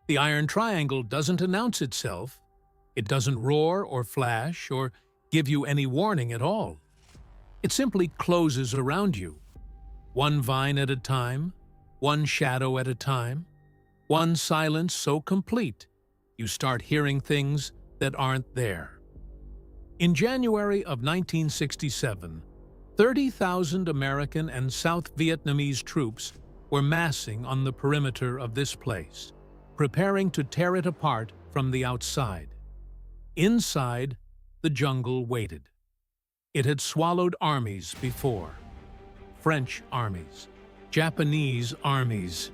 The iron triangle doesn't announce itself. It doesn't roar or flash or give you any warning at all. It simply closes around you, one vine at a time, one shadow at a time, one silence so complete you start hearing things that aren't there. In January of 1967, 30,000 American and South Vietnamese troops were massing on the perimeter of this place, preparing to tear it apart from the outside. Inside, the jungle waited. It had swallowed armies before. French armies, Japanese armies.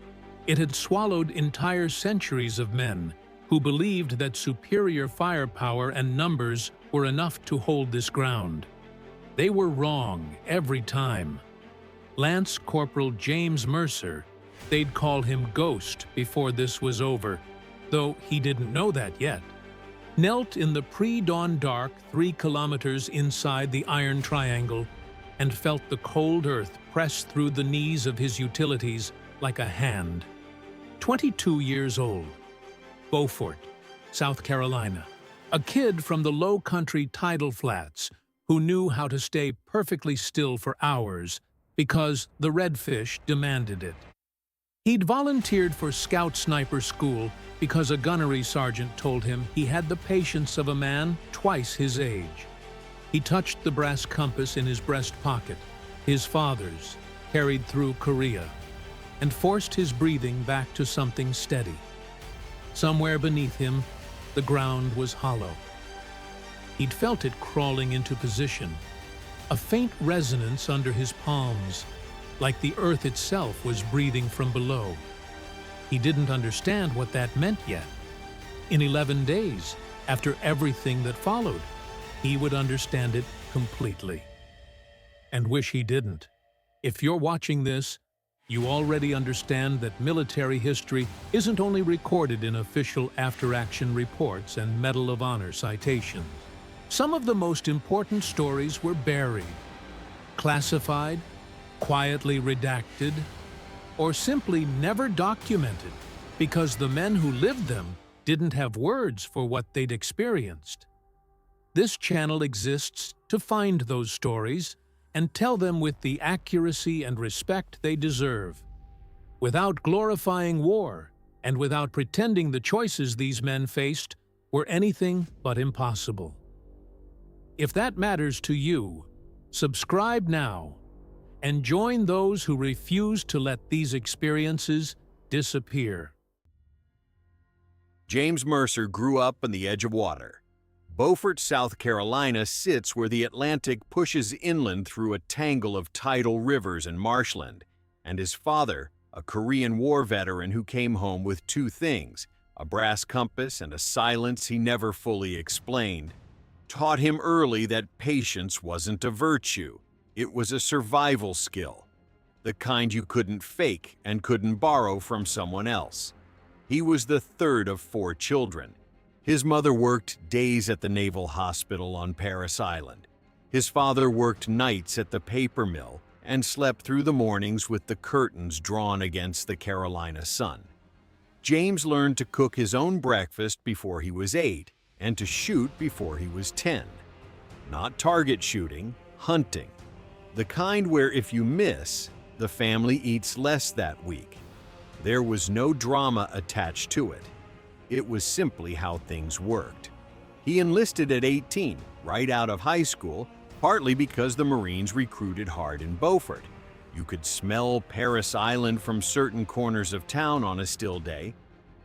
It had swallowed entire centuries of men who believed that superior firepower and numbers were enough to hold this ground. They were wrong every time. Lance Corporal James Mercer, they'd call him Ghost before this was over, though he didn't know that yet, knelt in the pre-dawn dark 3 kilometers inside the Iron Triangle and felt the cold earth press through the knees of his utilities like a hand. 22 years old, Beaufort, South Carolina, a kid from the low-country tidal flats who knew how to stay perfectly still for hours because the redfish demanded it. He'd volunteered for Scout Sniper School because a gunnery sergeant told him he had the patience of a man twice his age. He touched the brass compass in his breast pocket, his father's, carried through Korea, and forced his breathing back to something steady. Somewhere beneath him, the ground was hollow. He'd felt it crawling into position, a faint resonance under his palms, like the earth itself was breathing from below. He didn't understand what that meant yet. In 11 days, after everything that followed, he would understand it completely. And wish he didn't. If you're watching this, you already understand that military history isn't only recorded in official after-action reports and Medal of Honor citations. Some of the most important stories were buried, classified, quietly redacted, or simply never documented because the men who lived them didn't have words for what they'd experienced. This channel exists to find those stories and tell them with the accuracy and respect they deserve, without glorifying war and without pretending the choices these men faced were anything but impossible. If that matters to you, subscribe now and join those who refuse to let these experiences disappear. James Mercer grew up on the edge of water. Beaufort, South Carolina sits where the Atlantic pushes inland through a tangle of tidal rivers and marshland, and his father, a Korean War veteran who came home with 2 things, a brass compass and a silence he never fully explained, taught him early that patience wasn't a virtue. It was a survival skill, the kind you couldn't fake and couldn't borrow from someone else. He was the 3rd of 4 children. His mother worked days at the Naval Hospital on Parris Island. His father worked nights at the paper mill and slept through the mornings with the curtains drawn against the Carolina sun. James learned to cook his own breakfast before he was 8 and to shoot before he was 10. Not target shooting, hunting. The kind where if you miss, the family eats less that week. There was no drama attached to it. It was simply how things worked. He enlisted at 18, right out of high school, partly because the Marines recruited hard in Beaufort. You could smell Parris Island from certain corners of town on a still day,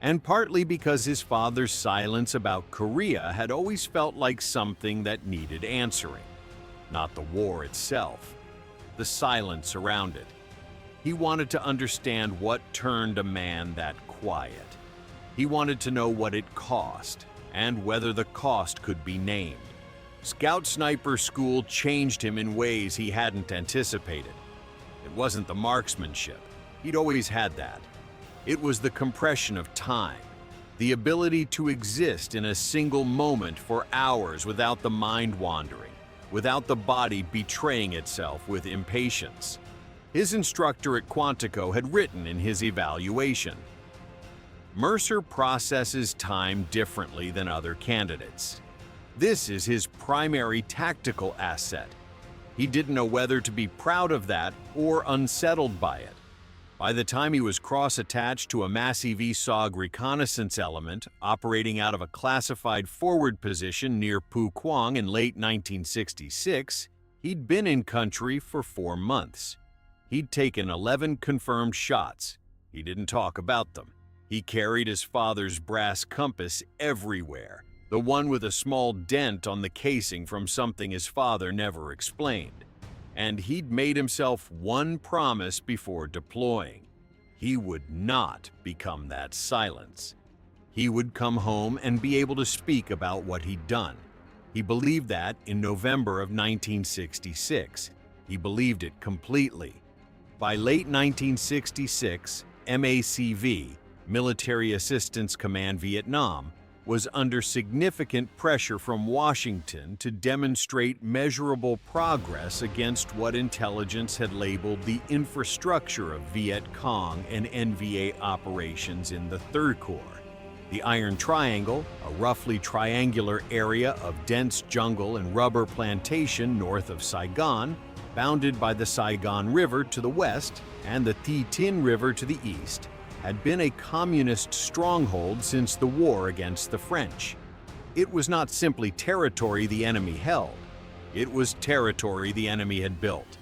and partly because his father's silence about Korea had always felt like something that needed answering. Not the war itself, the silence around it. He wanted to understand what turned a man that quiet. He wanted to know what it cost, and whether the cost could be named. Scout Sniper School changed him in ways he hadn't anticipated. It wasn't the marksmanship. He'd always had that. It was the compression of time, the ability to exist in a single moment for hours without the mind wandering, without the body betraying itself with impatience. His instructor at Quantico had written in his evaluation, Mercer processes time differently than other candidates. This is his primary tactical asset. He didn't know whether to be proud of that or unsettled by it. By the time he was cross-attached to a MACV-SOG reconnaissance element operating out of a classified forward position near Pu Quang in late 1966, he'd been in country for 4 months. He'd taken 11 confirmed shots. He didn't talk about them. He carried his father's brass compass everywhere, the one with a small dent on the casing from something his father never explained. And he'd made himself one promise before deploying. He would not become that silence. He would come home and be able to speak about what he'd done. He believed that in November of 1966. He believed it completely. By late 1966, MACV, Military Assistance Command Vietnam, was under significant pressure from Washington to demonstrate measurable progress against what intelligence had labeled the infrastructure of Viet Cong and NVA operations in the Third Corps. The Iron Triangle, a roughly triangular area of dense jungle and rubber plantation north of Saigon, bounded by the Saigon River to the west and the Thi Tin River to the east, had been a communist stronghold since the war against the French. It was not simply territory the enemy held. It was territory the enemy had built,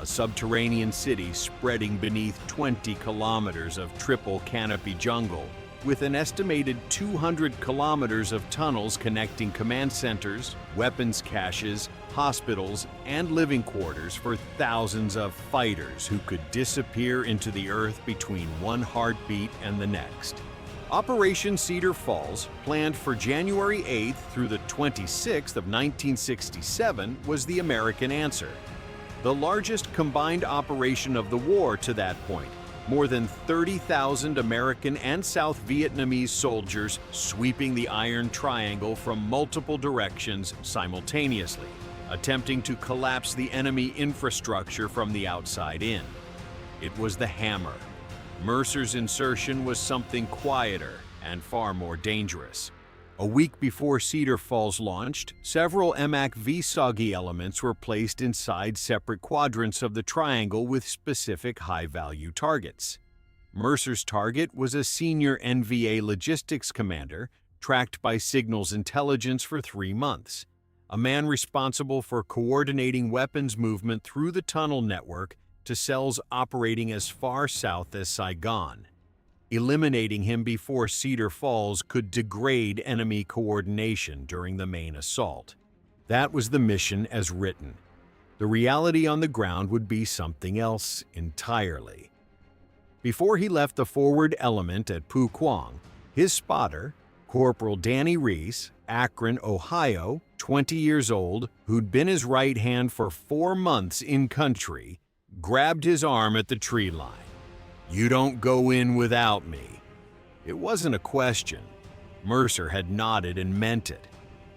a subterranean city spreading beneath 20 kilometers of triple canopy jungle, with an estimated 200 kilometers of tunnels connecting command centers, weapons caches, hospitals, and living quarters for thousands of fighters who could disappear into the earth between one heartbeat and the next. Operation Cedar Falls, planned for January 8th through the 26th of 1967, was the American answer. The largest combined operation of the war to that point. More than 30,000 American and South Vietnamese soldiers sweeping the Iron Triangle from multiple directions simultaneously, attempting to collapse the enemy infrastructure from the outside in. It was the hammer. Mercer's insertion was something quieter and far more dangerous. A week before Cedar Falls launched, several MACV-SOG elements were placed inside separate quadrants of the triangle with specific high-value targets. Mercer's target was a senior NVA logistics commander, tracked by signals intelligence for 3 months, a man responsible for coordinating weapons movement through the tunnel network to cells operating as far south as Saigon. Eliminating him before Cedar Falls could degrade enemy coordination during the main assault. That was the mission as written. The reality on the ground would be something else entirely. Before he left the forward element at Pu Quang, his spotter, Corporal Danny Reese, Akron, Ohio, 20 years old, who'd been his right hand for 4 months in country, grabbed his arm at the tree line. "You don't go in without me." It wasn't a question. Mercer had nodded and meant it.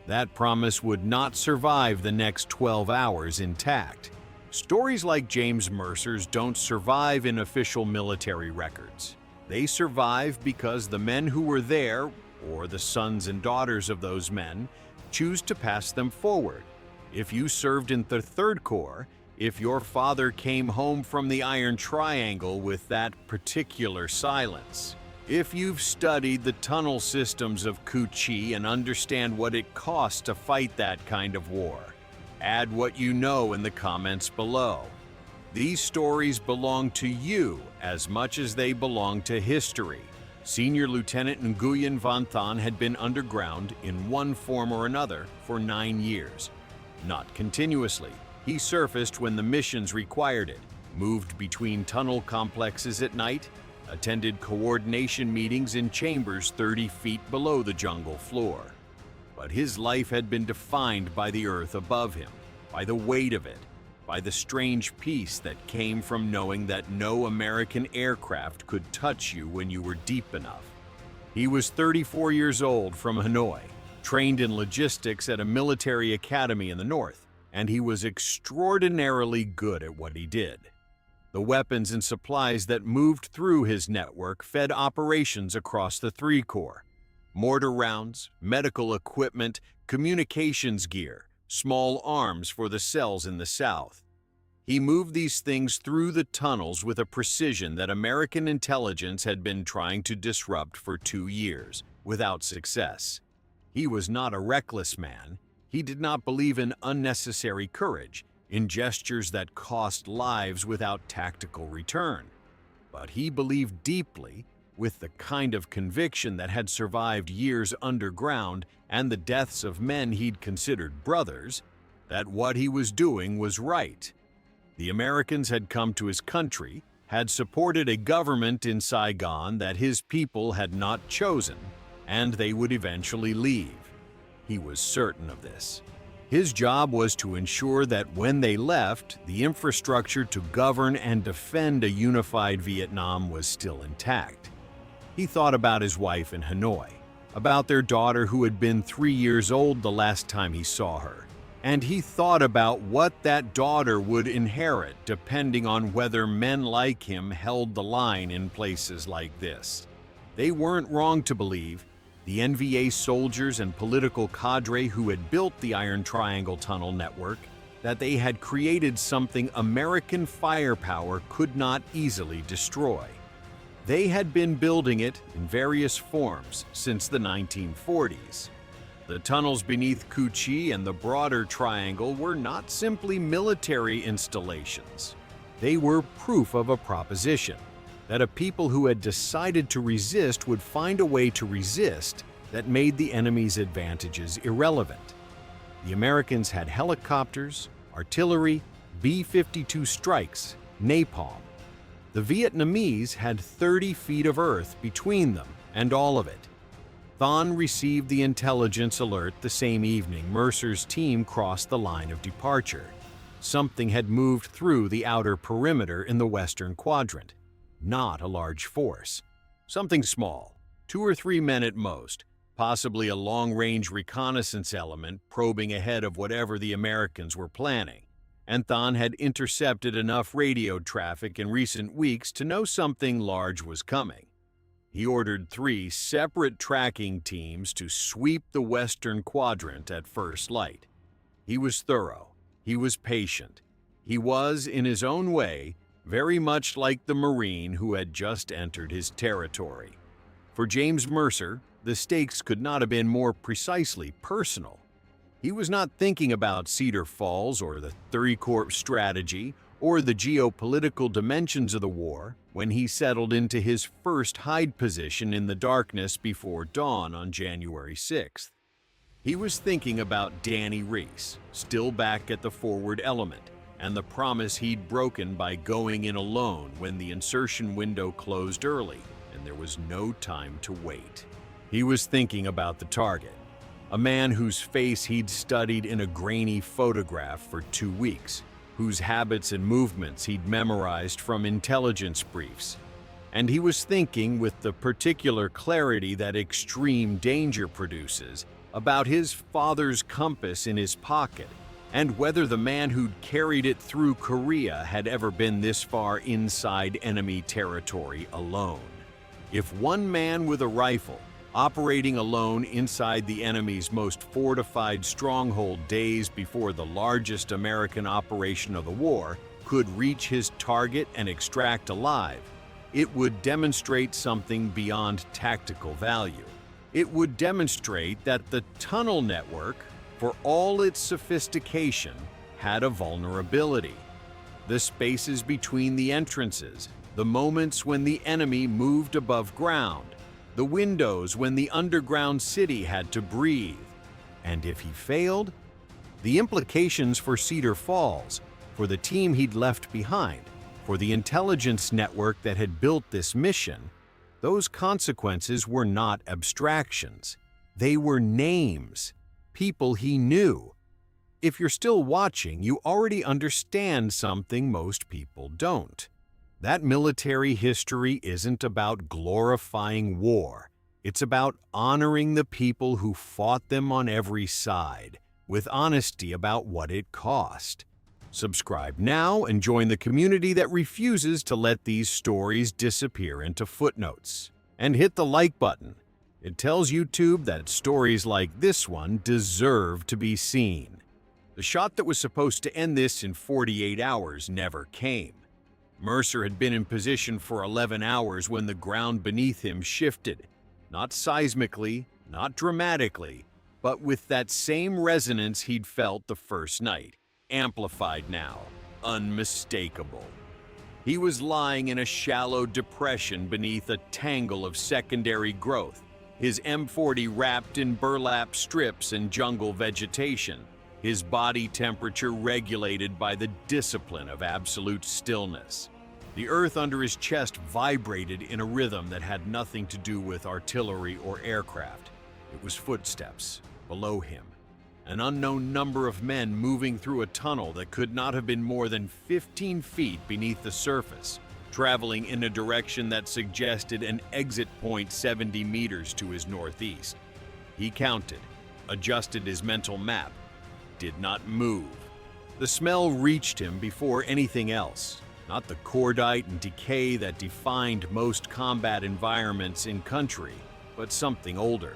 That promise would not survive the next 12 hours intact. Stories like James Mercer's don't survive in official military records. They survive because the men who were there, or the sons and daughters of those men, choose to pass them forward. If you served in the Third Corps, if your father came home from the Iron Triangle with that particular silence, if you've studied the tunnel systems of Cu Chi and understand what it costs to fight that kind of war, add what you know in the comments below. These stories belong to you as much as they belong to history. Senior Lieutenant Nguyen Van Than had been underground in one form or another for 9 years. Not continuously. He surfaced when the missions required it, moved between tunnel complexes at night, attended coordination meetings in chambers 30 feet below the jungle floor. But his life had been defined by the earth above him, by the weight of it, by the strange peace that came from knowing that no American aircraft could touch you when you were deep enough. He was 34 years old from Hanoi, trained in logistics at a military academy in the north, and he was extraordinarily good at what he did. The weapons and supplies that moved through his network fed operations across the Three Corps. Mortar rounds, medical equipment, communications gear, small arms for the cells in the South. He moved these things through the tunnels with a precision that American intelligence had been trying to disrupt for 2 years, without success. He was not a reckless man. He did not believe in unnecessary courage, in gestures that cost lives without tactical return. But he believed deeply, with the kind of conviction that had survived years underground and the deaths of men he'd considered brothers, that what he was doing was right. The Americans had come to his country, had supported a government in Saigon that his people had not chosen, and they would eventually leave. He was certain of this. His job was to ensure that when they left, the infrastructure to govern and defend a unified Vietnam was still intact. He thought about his wife in Hanoi, about their daughter who had been 3 years old the last time he saw her, and he thought about what that daughter would inherit depending on whether men like him held the line in places like this. They weren't wrong to believe the NVA soldiers and political cadre who had built the Iron Triangle Tunnel network that they had created something American firepower could not easily destroy. They had been building it in various forms since the 1940s. The tunnels beneath Cu Chi and the broader triangle were not simply military installations. They were proof of a proposition that a people who had decided to resist would find a way to resist that made the enemy's advantages irrelevant. The Americans had helicopters, artillery, B-52 strikes, napalm. The Vietnamese had 30 feet of earth between them and all of it. Thon received the intelligence alert the same evening Mercer's team crossed the line of departure. Something had moved through the outer perimeter in the western quadrant. Not a large force. Something small, 2 or 3 men at most, possibly a long-range reconnaissance element probing ahead of whatever the Americans were planning. And Thon had intercepted enough radio traffic in recent weeks to know something large was coming. He ordered 3 separate tracking teams to sweep the western quadrant at first light. He was thorough. He was patient. He was, in his own way, very much like the Marine who had just entered his territory. For James Mercer, the stakes could not have been more precisely personal. He was not thinking about Cedar Falls or the Three Corps strategy or the geopolitical dimensions of the war when he settled into his first hide position in the darkness before dawn on January 6th. He was thinking about Danny Reese, still back at the forward element, and the promise he'd broken by going in alone when the insertion window closed early and there was no time to wait. He was thinking about the target, a man whose face he'd studied in a grainy photograph for 2 weeks, whose habits and movements he'd memorized from intelligence briefs. And he was thinking with the particular clarity that extreme danger produces about his father's compass in his pocket and whether the man who'd carried it through Korea had ever been this far inside enemy territory alone. If one man with a rifle, operating alone inside the enemy's most fortified stronghold days before the largest American operation of the war, could reach his target and extract alive, it would demonstrate something beyond tactical value. It would demonstrate that the tunnel network, for all its sophistication, had a vulnerability. The spaces between the entrances, the moments when the enemy moved above ground, the windows when the underground city had to breathe. And if he failed, the implications for Cedar Falls, for the team he'd left behind, for the intelligence network that had built this mission, those consequences were not abstractions. They were names, people he knew. If you're still watching, you already understand something most people don't. That military history isn't about glorifying war. It's about honoring the people who fought them on every side, with honesty about what it cost. Subscribe now and join the community that refuses to let these stories disappear into footnotes. And hit the like button. It tells YouTube that stories like this one deserve to be seen. The shot that was supposed to end this in 48 hours never came. Mercer had been in position for 11 hours when the ground beneath him shifted. Not seismically, not dramatically, but with that same resonance he'd felt the first night. Amplified now, unmistakable. He was lying in a shallow depression beneath a tangle of secondary growth, his M40 wrapped in burlap strips and jungle vegetation, his body temperature regulated by the discipline of absolute stillness. The earth under his chest vibrated in a rhythm that had nothing to do with artillery or aircraft. It was footsteps below him. An unknown number of men moving through a tunnel that could not have been more than 15 feet beneath the surface, traveling in a direction that suggested an exit point 70 meters to his northeast. He counted, adjusted his mental map, did not move. The smell reached him before anything else, not the cordite and decay that defined most combat environments in country, but something older.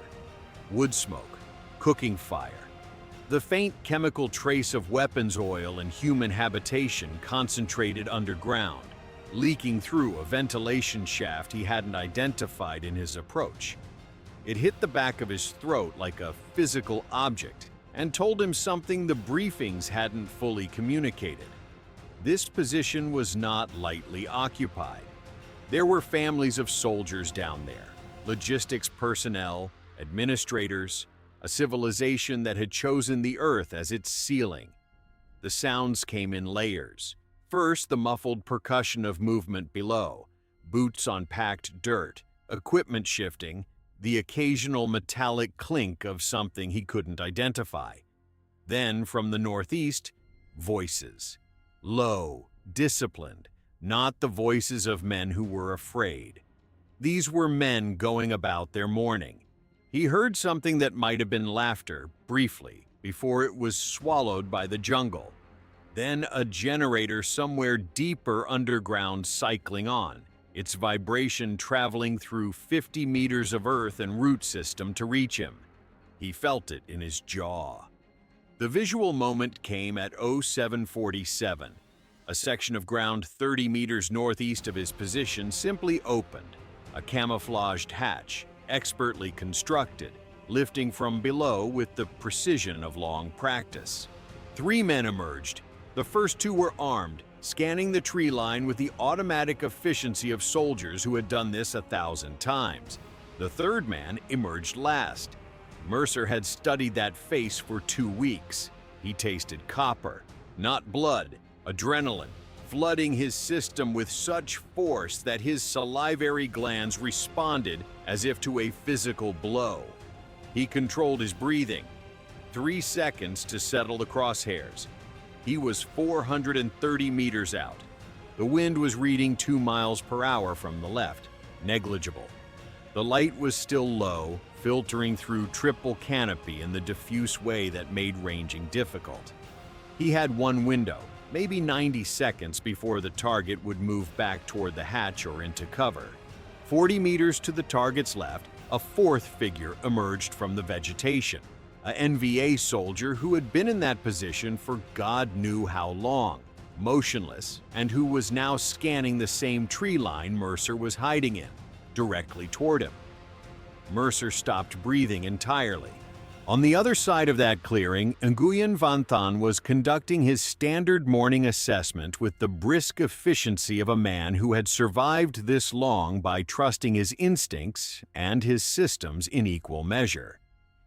Wood smoke, cooking fire. The faint chemical trace of weapons oil and human habitation concentrated underground, leaking through a ventilation shaft he hadn't identified in his approach. It hit the back of his throat like a physical object and told him something the briefings hadn't fully communicated. This position was not lightly occupied. There were families of soldiers down there, logistics personnel, administrators, a civilization that had chosen the earth as its ceiling. The sounds came in layers. First, the muffled percussion of movement below, boots on packed dirt, equipment shifting, the occasional metallic clink of something he couldn't identify. Then, from the northeast, voices. Low, disciplined, not the voices of men who were afraid. These were men going about their morning. He heard something that might have been laughter, briefly, before it was swallowed by the jungle. Then a generator somewhere deeper underground cycling on, its vibration traveling through 50 meters of earth and root system to reach him. He felt it in his jaw. The visual moment came at 0747. A section of ground 30 meters northeast of his position simply opened, a camouflaged hatch, expertly constructed, lifting from below with the precision of long practice. 3 men emerged. The first 2 were armed, scanning the tree line with the automatic efficiency of soldiers who had done this 1,000 times. The third man emerged last. Mercer had studied that face for 2 weeks. He tasted copper, not blood, adrenaline, flooding his system with such force that his salivary glands responded as if to a physical blow. He controlled his breathing. 3 seconds to settle the crosshairs. He was 430 meters out. The wind was reading 2 miles per hour from the left, negligible. The light was still low, filtering through triple canopy in the diffuse way that made ranging difficult. He had 1 window, maybe 90 seconds before the target would move back toward the hatch or into cover. 40 meters to the target's left, a 4th figure emerged from the vegetation, a NVA soldier who had been in that position for God knew how long, motionless, and who was now scanning the same tree line Mercer was hiding in, directly toward him. Mercer stopped breathing entirely. On the other side of that clearing, Nguyen Van Than was conducting his standard morning assessment with the brisk efficiency of a man who had survived this long by trusting his instincts and his systems in equal measure.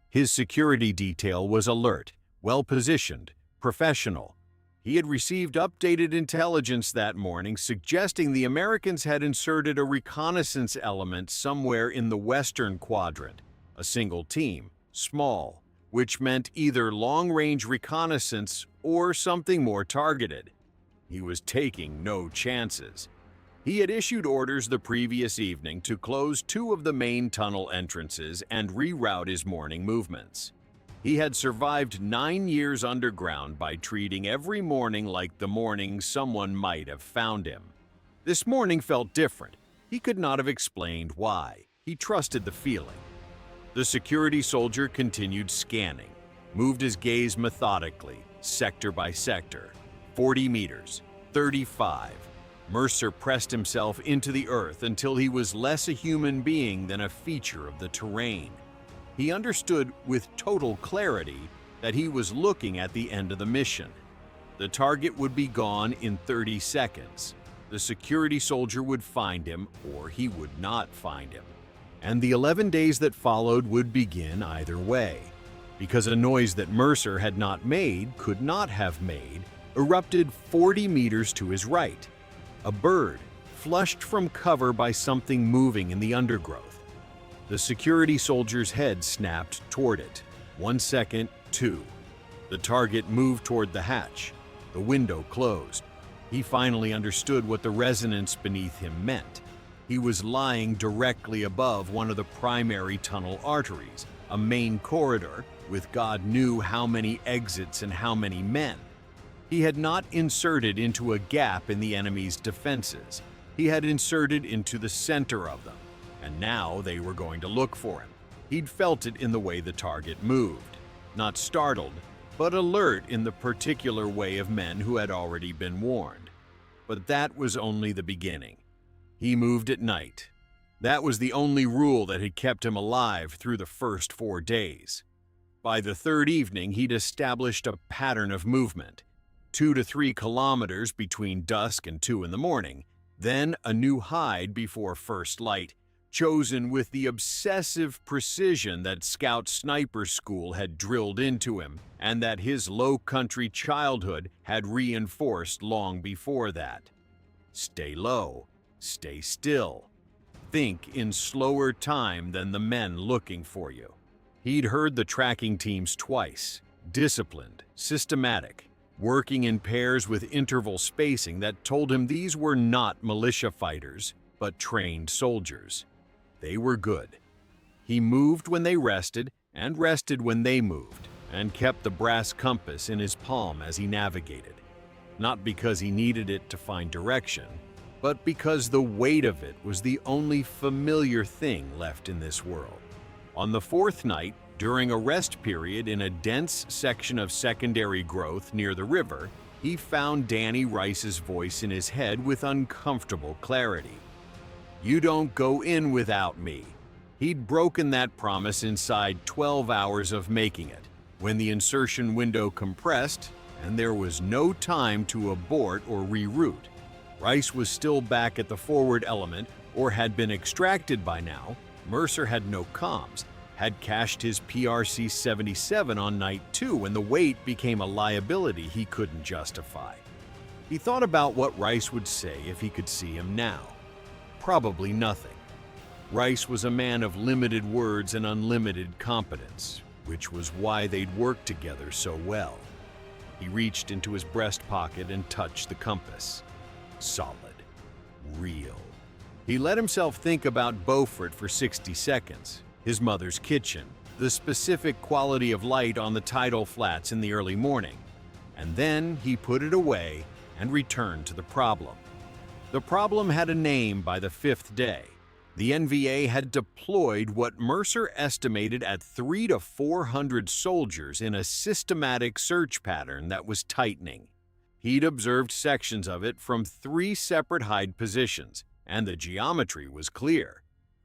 His security detail was alert, well-positioned, professional. He had received updated intelligence that morning suggesting the Americans had inserted a reconnaissance element somewhere in the western quadrant, a single team. Small, which meant either long-range reconnaissance or something more targeted. He was taking no chances. He had issued orders the previous evening to close 2 of the main tunnel entrances and reroute his morning movements. He had survived 9 years underground by treating every morning like the morning someone might have found him. This morning felt different. He could not have explained why. He trusted the feeling. The security soldier continued scanning, moved his gaze methodically, sector by sector. 40 meters, 35. Mercer pressed himself into the earth until he was less a human being than a feature of the terrain. He understood with total clarity that he was looking at the end of the mission. The target would be gone in 30 seconds. The security soldier would find him, or he would not find him. And the 11 days that followed would begin either way, because a noise that Mercer had not made, could not have made, erupted 40 meters to his right. A bird, flushed from cover by something moving in the undergrowth. The security soldier's head snapped toward it. 1 second, 2. The target moved toward the hatch. The window closed. He finally understood what the resonance beneath him meant. He was lying directly above one of the primary tunnel arteries, a main corridor with God knew how many exits and how many men. He had not inserted into a gap in the enemy's defenses. He had inserted into the center of them, and now they were going to look for him. He'd felt it in the way the target moved, not startled, but alert in the particular way of men who had already been warned. But that was only the beginning. He moved at night. That was the only rule that had kept him alive through the first 4 days. By the third evening, he'd established a pattern of movement. 2 to 3 kilometers between dusk and 2 in the morning, then a new hide before first light, chosen with the obsessive precision that Scout Sniper School had drilled into him and that his low-country childhood had reinforced long before that. Stay low, stay still. Think in slower time than the men looking for you. He'd heard the tracking teams twice, disciplined, systematic, working in pairs with interval spacing that told him these were not militia fighters, but trained soldiers. They were good. He moved when they rested and rested when they moved, and kept the brass compass in his palm as he navigated. Not because he needed it to find direction, but because the weight of it was the only familiar thing left in this world. On the 4th night, during a rest period in a dense section of secondary growth near the river, he found Danny Rice's voice in his head with uncomfortable clarity. "You don't go in without me." He'd broken that promise inside 12 hours of making it, when the insertion window compressed and there was no time to abort or reroute. Rice was still back at the forward element or had been extracted by now. Mercer had no comms, had cached his PRC-77 on night 2 when the weight became a liability he couldn't justify. He thought about what Rice would say if he could see him now. Probably nothing. Rice was a man of limited words and unlimited competence, which was why they'd worked together so well. He reached into his breast pocket and touched the compass. Solid. Real. He let himself think about Beaufort for 60 seconds, his mother's kitchen, the specific quality of light on the tidal flats in the early morning, and then he put it away and returned to the problem. The problem had a name by the 5th day. The NVA had deployed what Mercer estimated at 300 to 400 soldiers in a systematic search pattern that was tightening. He'd observed sections of it from 3 separate hide positions, and the geometry was clear.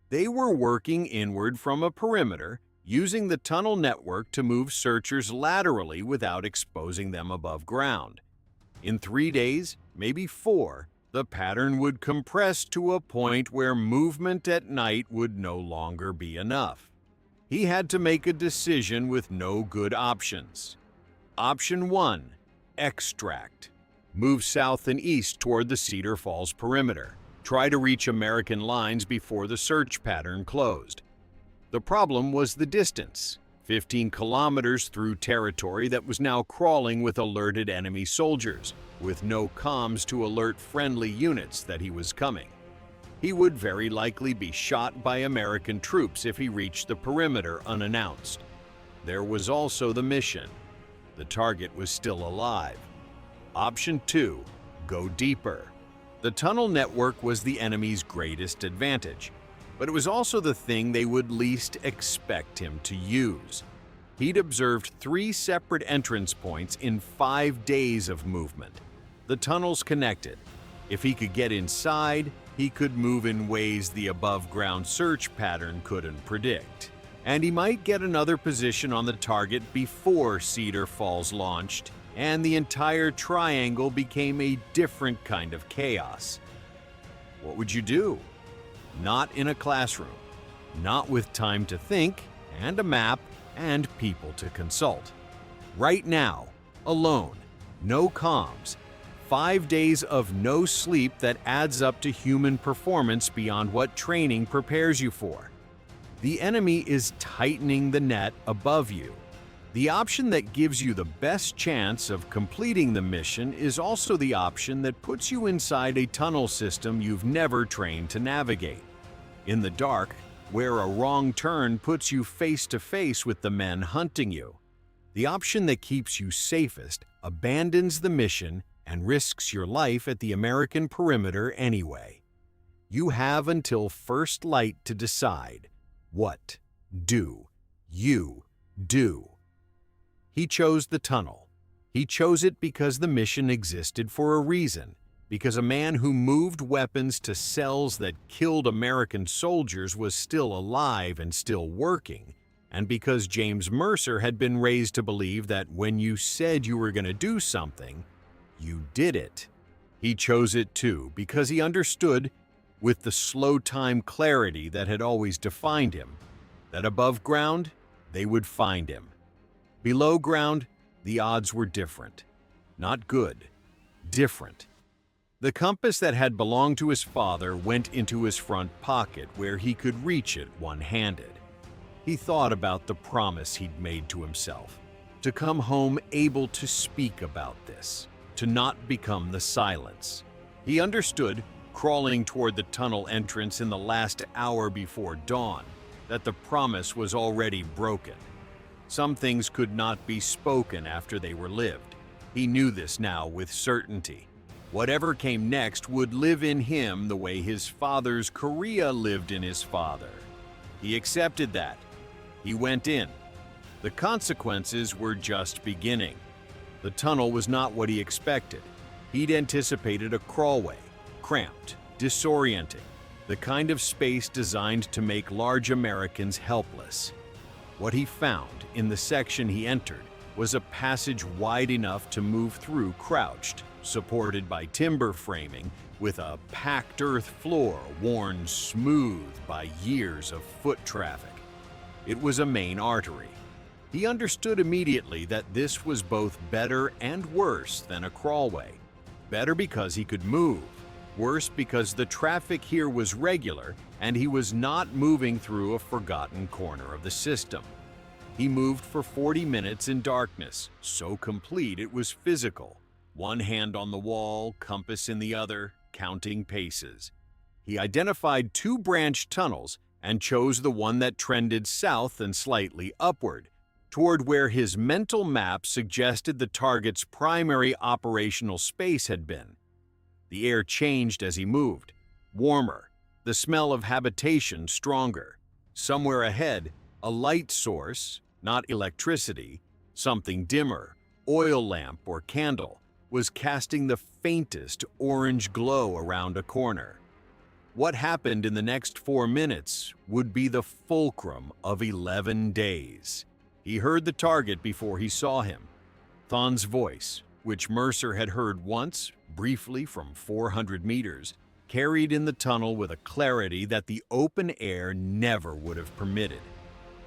They were working inward from a perimeter, using the tunnel network to move searchers laterally without exposing them above ground. In 3 days, maybe 4, the pattern would compress to a point where movement at night would no longer be enough. He had to make a decision with no good options. Option 1, extract. Move south and east toward the Cedar Falls perimeter. Try to reach American lines before the search pattern closed. The problem was the distance, 15 kilometers through territory that was now crawling with alerted enemy soldiers, with no comms to alert friendly units that he was coming. He would very likely be shot by American troops if he reached the perimeter unannounced. there was also the mission. The target was still alive. Option 2, go deeper. The tunnel network was the enemy's greatest advantage, but it was also the thing they would least expect him to use. He'd observed 3 separate entrance points in 5 days of movement. The tunnels connected. If he could get inside, he could move in ways the above-ground search pattern couldn't predict. And he might get another position on the target before Cedar Falls launched, and the entire triangle became a different kind of chaos. What would you do? Not in a classroom, not with time to think, and a map, and people to consult. Right now, alone, no comms, 5 days of no sleep that adds up to human performance beyond what training prepares you for. The enemy is tightening the net above you. The option that gives you the best chance of completing the mission is also the option that puts you inside a tunnel system you've never trained to navigate. In the dark, where a wrong turn puts you face to face with the men hunting you. The option that keeps you safest abandons the mission and risks your life at the American perimeter anyway. You have until first light to decide. What do you do? He chose the tunnel. He chose it because the mission existed for a reason, because a man who moved weapons to cells that killed American soldiers was still alive and still working, and because James Mercer had been raised to believe that when you said you were going to do something, you did it. He chose it too because he understood, with the slow-time clarity that had always defined him, that above ground, they would find him. Below ground, the odds were different. Not good, different. The compass that had belonged to his father went into his front pocket where he could reach it one-handed. He thought about the promise he'd made to himself, to come home able to speak about this, to not become the silence. He understood, crawling toward the tunnel entrance in the last hour before dawn, that the promise was already broken. Some things could not be spoken after they were lived. He knew this now with certainty. Whatever came next would live in him the way his father's Korea lived in his father. He accepted that. He went in. The consequences were just beginning. The tunnel was not what he expected. He'd anticipated a crawlway, cramped, disorienting, the kind of space designed to make large Americans helpless. What he found in the section he entered was a passage wide enough to move through crouched, supported by timber framing, with a packed earth floor worn smooth by years of foot traffic. It was a main artery. He understood immediately that this was both better and worse than a crawlway. Better because he could move, worse because the traffic here was regular and he was not moving through a forgotten corner of the system. He moved for 40 minutes in darkness, so complete it was physical. One hand on the wall, compass in the other, counting paces. He identified 2 branch tunnels and chose the one that trended south and slightly upward, toward where his mental map suggested the target's primary operational space had been. The air changed as he moved, warmer, the smell of habitation stronger. Somewhere ahead, a light source, not electricity, something dimmer, oil lamp or candle, was casting the faintest orange glow around a corner. What happened in the next 4 minutes would be the fulcrum of 11 days. He heard the target before he saw him. Thon's voice, which Mercer had heard once, briefly from 400 meters, carried in the tunnel with a clarity that the open air never would have permitted.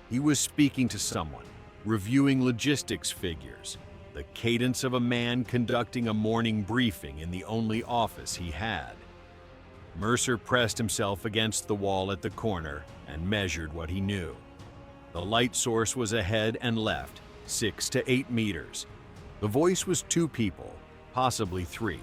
He was speaking to someone, reviewing logistics figures, the cadence of a man conducting a morning briefing in the only office he had. Mercer pressed himself against the wall at the corner and measured what he knew. The light source was ahead and left, 6 to 8 meters. The voice was 2 people, possibly 3.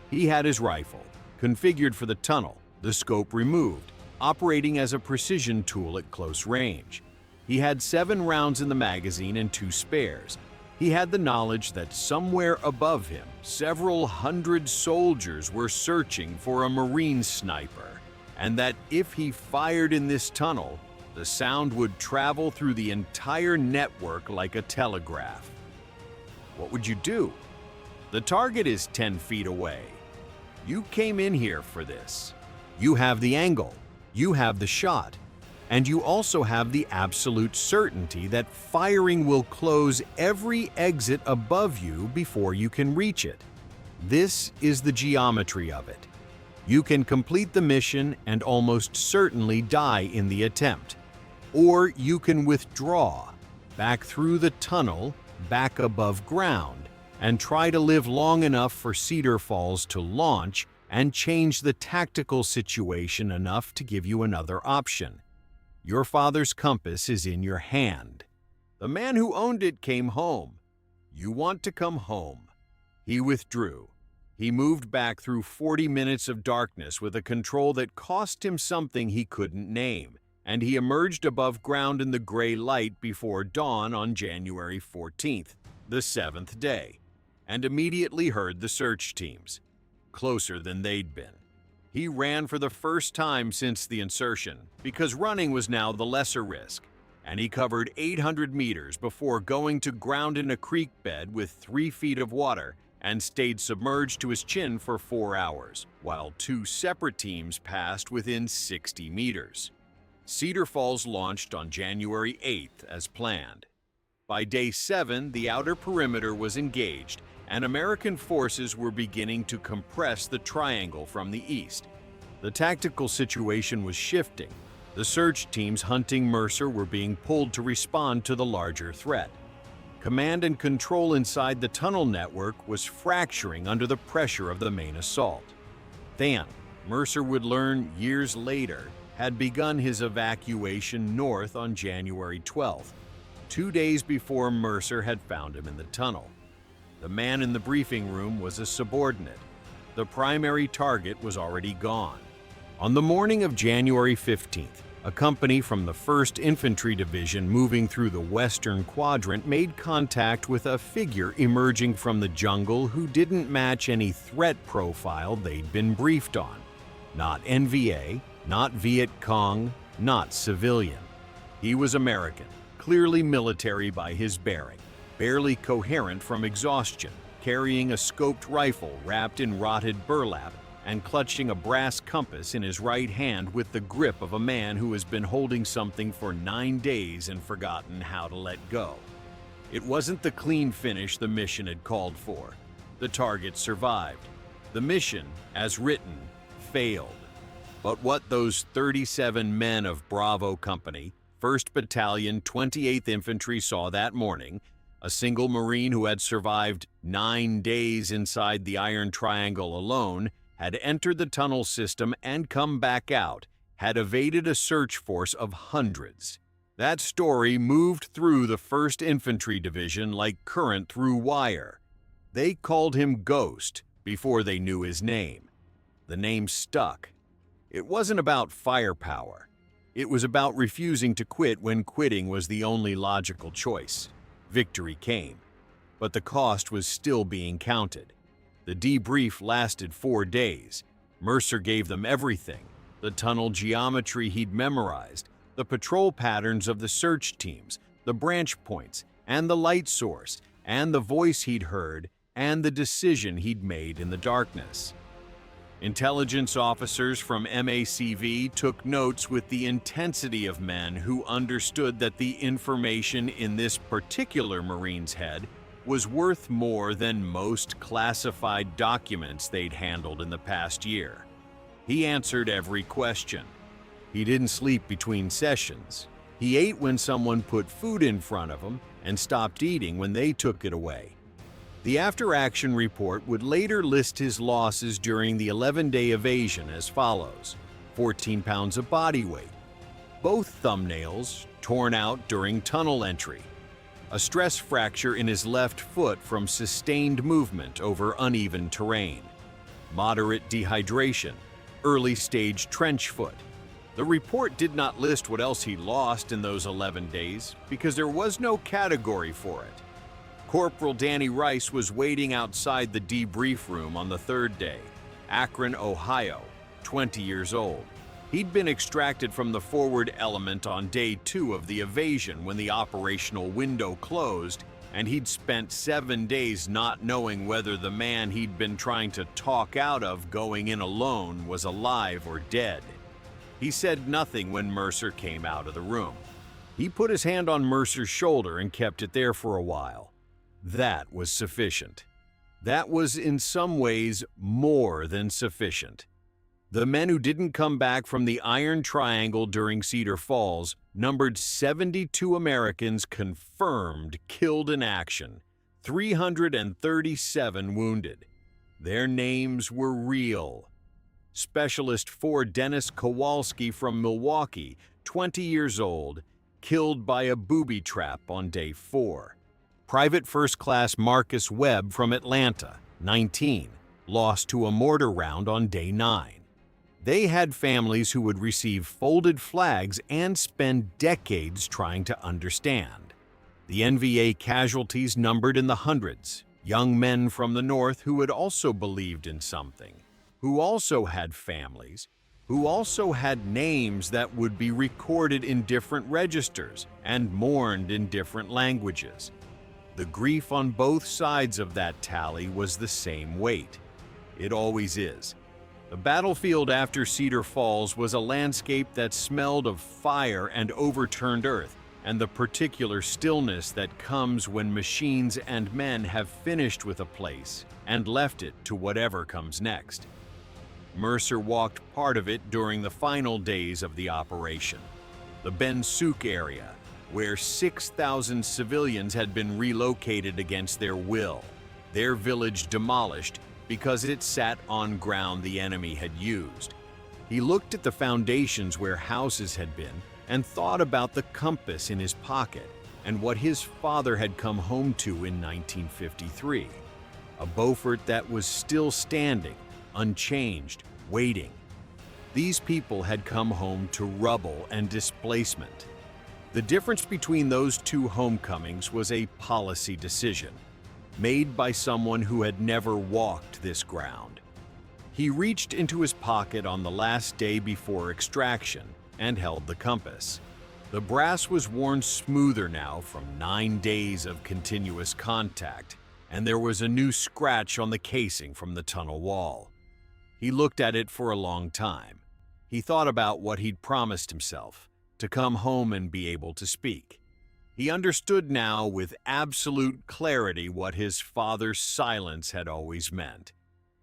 He had his rifle, configured for the tunnel, the scope removed, operating as a precision tool at close range. He had 7 rounds in the magazine and 2 spares. He had the knowledge that somewhere above him, several hundred soldiers were searching for a Marine sniper, and that if he fired in this tunnel, the sound would travel through the entire network like a telegraph. What would you do? The target is 10 feet away. You came in here for this. You have the angle, you have the shot, and you also have the absolute certainty that firing will close every exit above you before you can reach it. This is the geometry of it. You can complete the mission and almost certainly die in the attempt. Or you can withdraw, back through the tunnel, back above ground, and try to live long enough for Cedar Falls to launch and change the tactical situation enough to give you another option. Your father's compass is in your hand. The man who owned it came home. You want to come home. He withdrew. He moved back through 40 minutes of darkness with a control that cost him something he couldn't name, and he emerged above ground in the gray light before dawn on January 14th, the 7th day, and immediately heard the search teams, closer than they'd been. He ran for the first time since the insertion, because running was now the lesser risk, and he covered 800 meters before going to ground in a creek bed with 3 feet of water and stayed submerged to his chin for 4 hours, while 2 separate teams passed within 60 meters. Cedar Falls launched on January 8th as planned. By day 7, the outer perimeter was engaged, and American forces were beginning to compress the triangle from the east. The tactical situation was shifting. The search teams hunting Mercer were being pulled to respond to the larger threat. Command and control inside the tunnel network was fracturing under the pressure of the main assault. Then, Mercer would learn years later, had begun his evacuation north on January 12th, 2 days before Mercer had found him in the tunnel. The man in the briefing room was a subordinate. The primary target was already gone. On the morning of January 15th, a company from the 1st Infantry Division moving through the western quadrant made contact with a figure emerging from the jungle who didn't match any threat profile they'd been briefed on. Not NVA, not Viet Cong, not civilian. He was American, clearly military by his bearing, barely coherent from exhaustion, carrying a scoped rifle wrapped in rotted burlap and clutching a brass compass in his right hand with the grip of a man who has been holding something for 9 days and forgotten how to let go. It wasn't the clean finish the mission had called for. The target survived. The mission, as written, failed. But what those 37 men of Bravo Company, 1st Battalion, 28th Infantry saw that morning, a single Marine who had survived 9 days inside the Iron Triangle alone, had entered the tunnel system and come back out, had evaded a search force of hundreds. That story moved through the 1st Infantry Division like current through wire. They called him Ghost before they knew his name. The name stuck. It wasn't about firepower. It was about refusing to quit when quitting was the only logical choice. Victory came, but the cost was still being counted. The debrief lasted 4 days. Mercer gave them everything: the tunnel geometry he'd memorized, the patrol patterns of the search teams, the branch points, and the light source, and the voice he'd heard, and the decision he'd made in the darkness. Intelligence officers from MACV took notes with the intensity of men who understood that the information in this particular Marine's head was worth more than most classified documents they'd handled in the past year. He answered every question. He didn't sleep between sessions. He ate when someone put food in front of him and stopped eating when they took it away. The after-action report would later list his losses during the 11-day evasion as follows: 14 pounds of body weight, both thumbnails torn out during tunnel entry, a stress fracture in his left foot from sustained movement over uneven terrain, moderate dehydration, early-stage trench foot. The The report did not list what else he lost in those 11 days because there was no category for it. Corporal Danny Rice was waiting outside the debrief room on the third day, Akron, Ohio, 20 years old. He'd been extracted from the forward element on day 2 of the evasion when the operational window closed, and he'd spent 7 days not knowing whether the man he'd been trying to talk out of going in alone was alive or dead. He said nothing when Mercer came out of the room. He put his hand on Mercer's shoulder and kept it there for a while. That was sufficient. That was in some ways more than sufficient. The men who didn't come back from the Iron Triangle during Cedar Falls numbered 72 Americans confirmed killed in action, 337 wounded. Their names were real. Specialist 4 Dennis Kowalski from Milwaukee, 20 years old, killed by a booby trap on day 4. Private First Class Marcus Webb from Atlanta, 19, lost to a mortar round on day 9. They had families who would receive folded flags and spend decades trying to understand. The NVA casualties numbered in the hundreds, young men from the North who had also believed in something, who also had families, who also had names that would be recorded in different registers and mourned in different languages. The grief on both sides of that tally was the same weight. It always is. The battlefield after Cedar Falls was a landscape that smelled of fire and overturned earth, and the particular stillness that comes when machines and men have finished with a place and left it to whatever comes next. Mercer walked part of it during the final days of the operation. The Ben Souk area, where 6,000 civilians had been relocated against their will, their village demolished because it sat on ground the enemy had used. He looked at the foundations where houses had been and thought about the compass in his pocket and what his father had come home to in 1953. A Beaufort that was still standing, unchanged, waiting. These people had come home to rubble and displacement. The difference between those two homecomings was a policy decision, made by someone who had never walked this ground. He reached into his pocket on the last day before extraction and held the compass. The brass was worn smoother now from 9 days of continuous contact, and there was a new scratch on the casing from the tunnel wall. He looked at it for a long time. He thought about what he'd promised himself, to come home and be able to speak. He understood now with absolute clarity what his father's silence had always meant.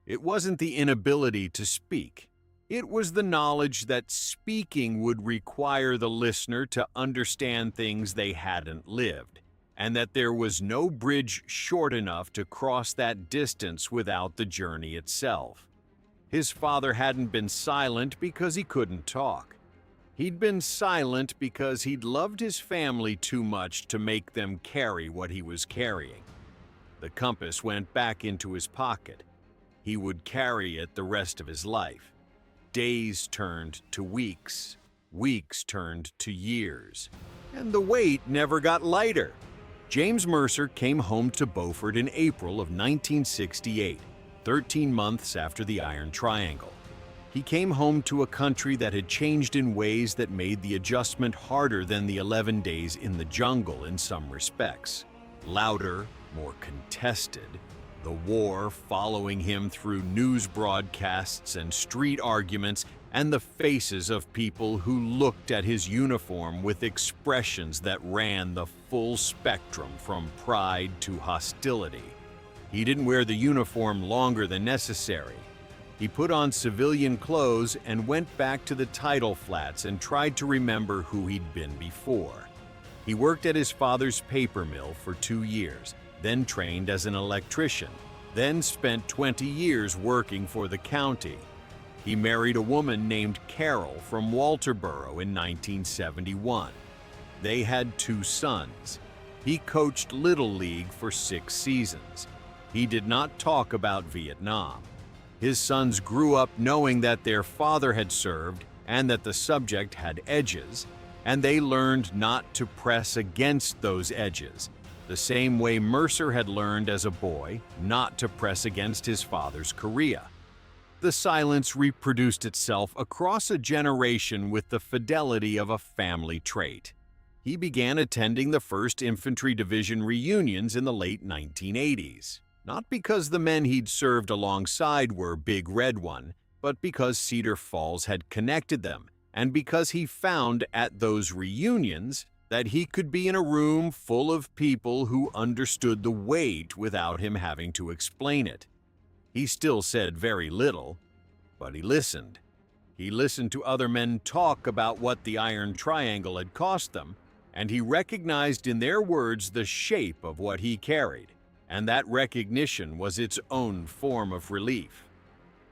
It wasn't the inability to speak. It was the knowledge that speaking would require the listener to understand things they hadn't lived, and that there was no bridge short enough to cross that distance without the journey itself. His father hadn't been silent because he couldn't talk. He'd been silent because he'd loved his family too much to make them carry what he was carrying. The compass went back into his pocket. He would carry it the rest of his life. Days turned to weeks, weeks turned to years, and the weight never got lighter. James Mercer came home to Beaufort in April of 1968, 13 months after the Iron Triangle. He came home to a country that had changed in ways that made the adjustment harder than the 11 days in the jungle in some respects. Louder, more contested, the war following him through news broadcasts and street arguments, and the faces of people who looked at his uniform with expressions that ran the full spectrum from pride to hostility. He didn't wear the uniform longer than necessary. He put on civilian clothes and went back to the tidal flats and tried to remember who he'd been before. He worked at his father's paper mill for 2 years, then trained as an electrician, then spent 20 years working for the county. He married a woman named Carol from Walterboro in 1971. They had 2 sons. He coached Little League for 6 seasons. He did not talk about Vietnam. His sons grew up knowing that their father had served and that the subject had edges, and they learned not to press against those edges, the same way Mercer had learned as a boy not to press against his father's Korea. The silence reproduced itself across a generation with the fidelity of a family trait. He began attending the 1st Infantry Division reunions in the late 1980s, not because the men he'd served alongside were Big Red One, but because Cedar Falls had connected them, and because he found at those reunions that he could be in a room full of people who understood the weight without him having to explain it. He still said very little, but he listened. He listened to other men talk about what the Iron Triangle had cost them, and he recognized in their words the shape of what he carried, and that recognition was its own form of relief.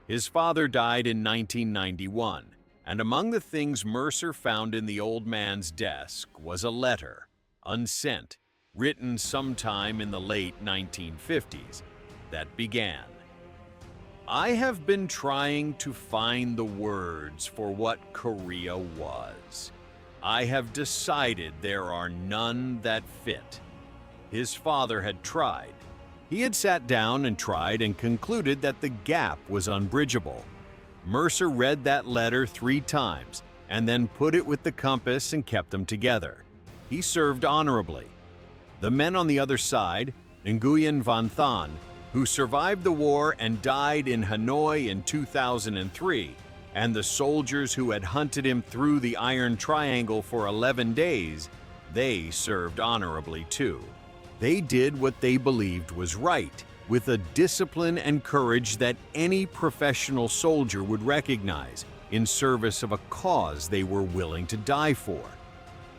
His father died in 1991, and among the things Mercer found in the old man's desk was a letter, unsent, written sometime in the late 1950s, that began, "I have been trying to find the words for what Korea was. I have decided there are none that fit." His father had tried. He had sat down and tried and concluded that the gap was unbridgeable. Mercer read that letter 3 times and then put it with the compass and kept them together. He served honorably. The men on the other side, Nguyen Van Than, who survived the war and died in Hanoi in 2003, and the soldiers who had hunted him through the Iron Triangle for 11 days, they served honorably too. They did what they believed was right, with a discipline and courage that any professional soldier would recognize in service of a cause they were willing to die for.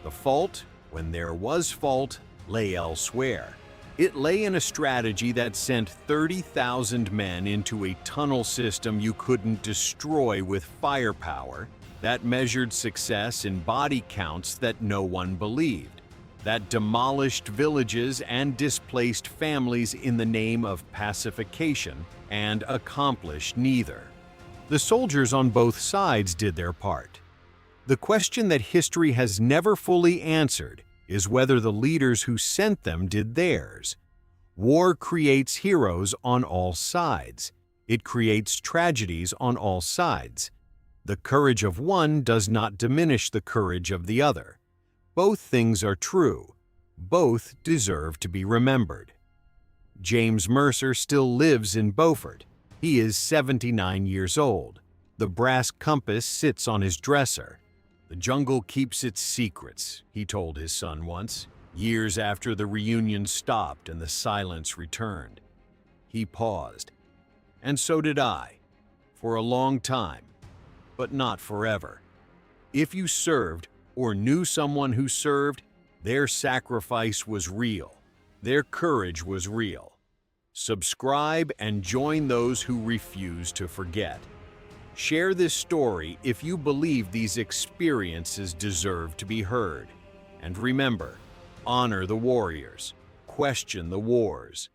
The fault, when there was fault, lay elsewhere. It lay in a strategy that sent 30,000 men into a tunnel system you couldn't destroy with firepower, that measured success in body counts that no one believed, that demolished villages and displaced families in the name of pacification and accomplished neither. The soldiers on both sides did their part. The question that history has never fully answered is whether the leaders who sent them did theirs. War creates heroes on all sides. It creates tragedies on all sides. The courage of one does not diminish the courage of the other. Both things are true. Both deserve to be remembered. James Mercer still lives in Beaufort. He is 79 years old. The brass compass sits on his dresser. "The jungle keeps its secrets," he told his son once, years after the reunion stopped and the silence returned. He paused. And so did I, for a long time, but not forever. If you served or knew someone who served, their sacrifice was real. Their courage was real. Subscribe and join those who refuse to forget. Share this story if you believe these experiences deserve to be heard. And remember, honor the warriors, question the wars,